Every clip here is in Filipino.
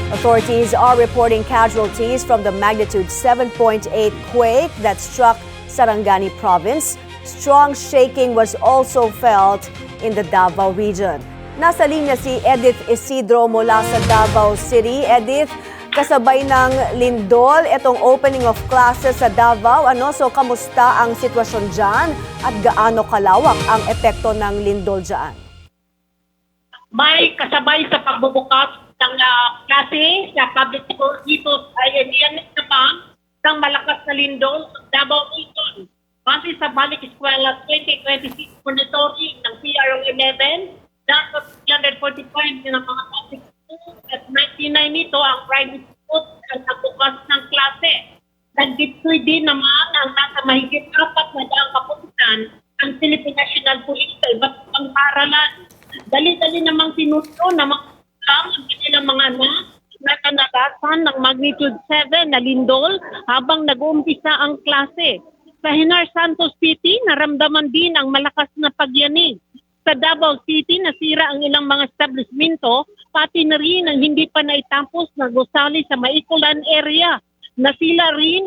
Authorities are reporting casualties from the magnitude 7.8 quake that struck Sarangani province. Strong shaking was also felt in the Davao region. Nasa linya si Edith Isidro mula sa Davao City. Edith, kasabay ng lindol, itong opening of classes sa Davao. So kamusta ang sitwasyon dyan at gaano kalawak ang epekto ng lindol dyan? May kasabay sa pagbubukas ng klase sa public school dito ay yan naman ng malakas na lindol sa Davao region. Base sa Balik Eskwela 2026 monitoring ng PRO11, dapat 345 ng mga public schools at 99 nito ang private schools ang nagbukas ng klase. Nag-deploy din naman ang nasa mahigit 400 kapulisan ang Philippine National Police sa iba't ibang paralan. Dali-dali namang sinuso na ang kanilang mga anak na kanagasan ng magnitude 7 na lindol habang nag-uumpisa ang klase. Sa Henar Santos City, naramdaman din ang malakas na pagyanig. Sa Davao City, nasira ang ilang mga establishmento, pati na rin ang hindi pa naitapos na gusali sa Maikulan area. Nasira rin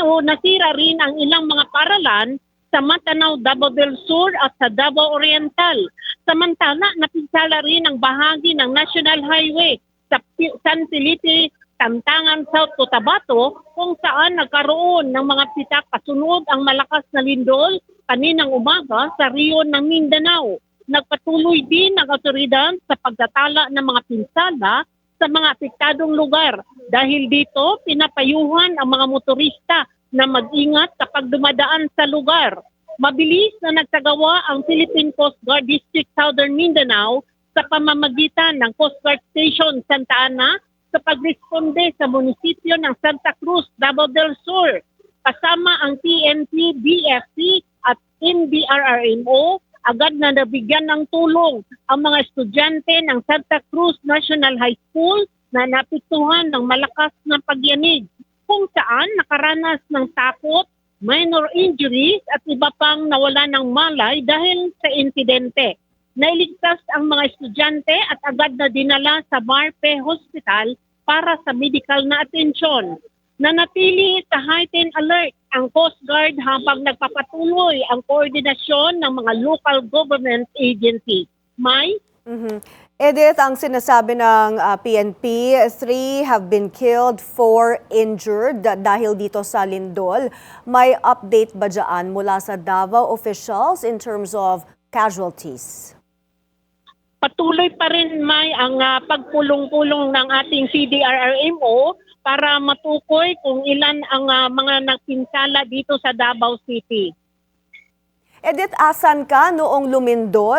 ang ilang mga paralan sa Matanao, Davao del Sur at sa Davao Oriental. Samantala, napinsala rin ang bahagi ng National Highway sa San Felipe, Tantangan, South Cotabato, kung saan nagkaroon ng mga pitak kasunod ang malakas na lindol kaninang umaga sa Rio ng Mindanao. Nagpatuloy din ang otoridad sa pagtatala ng mga pinsala sa mga apektadong lugar. Dahil dito, pinapayuhan ang mga motorista na mag-ingat kapag dumadaan sa lugar. Mabilis na nagsagawa ang Philippine Coast Guard District Southern Mindanao sa pamamagitan ng Coast Guard Station Santa Ana sa pagresponde sa munisipyo ng Santa Cruz, Davao del Sur. Kasama ang TNP, BFC at NDRRMO, agad na nabigyan ng tulong ang mga estudyante ng Santa Cruz National High School na napiktuhan ng malakas na pagyanig, kung saan nakaranas ng takot, minor injuries at iba pang nawala ng malay dahil sa insidente. Nailigtas ang mga estudyante at agad na dinala sa Marpe Hospital para sa medical na atensyon. Nanatili sa heightened alert ang Coast Guard habang nagpapatuloy ang koordinasyon ng mga local government agency. May? Edith, ang sinasabi ng PNP, 3 have been killed, 4 injured dahil dito sa lindol. May update ba dyan mula sa Davao officials in terms of casualties? Patuloy pa rin may ang pagpulong-pulong ng ating CDRRMO para matukoy kung ilan ang mga nagpinsala dito sa Davao City. Edith, asan ka noong lumindol?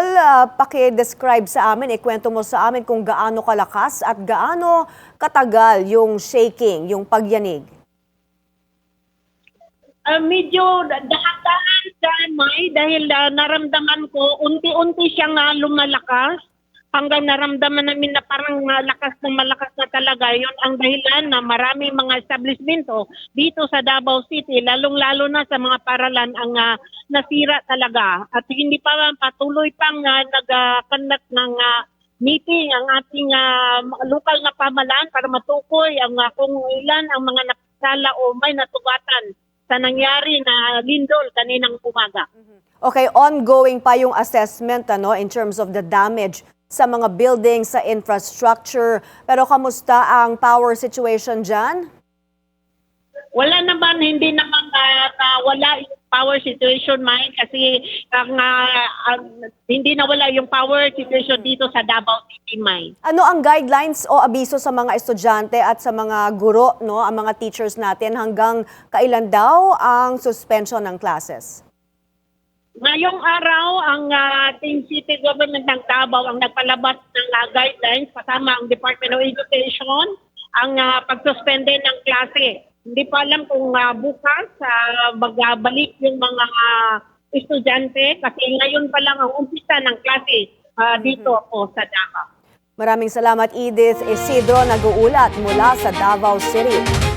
Paki-describe sa amin, ikwento mo sa amin kung gaano kalakas at gaano katagal yung shaking, yung pagyanig. Medyo dahan-dahan dyan, May, dahil naramdaman ko, unti-unti siyang lumalakas. Hanggang naramdaman namin na parang malakas na talaga. Yun ang dahilan na marami mga establishmento dito sa Davao City, lalong-lalo na sa mga paralan ang nasira talaga. At hindi pa patuloy pang nag-conduct ng meeting ang ating lokal na pamahalaan para matukoy ang kung ilan ang mga napisala o may natugatan sa nangyari na lindol kaninang umaga. Okay, ongoing pa yung assessment in terms of the damage sa mga buildings, sa infrastructure. Pero kamusta ang power situation dyan? Wala naman, hindi naman wala yung power situation, Mike, kasi hindi nawala yung power situation dito sa Davao City, Mike. Ano ang guidelines o abiso sa mga estudyante at sa mga guro, ang mga teachers natin, hanggang kailan daw ang suspension ng classes? Ngayong araw, ang ating city government ng Davao ang nagpalabas ng guidelines kasama ang Department of Education ang pagsuspende ng klase. Hindi pa alam kung bukas magbalik yung mga estudyante kasi ngayon pa lang ang umpisa ng klase dito po sa Davao. Maraming salamat, Edith Isidro, nag-uulat mula sa Davao City.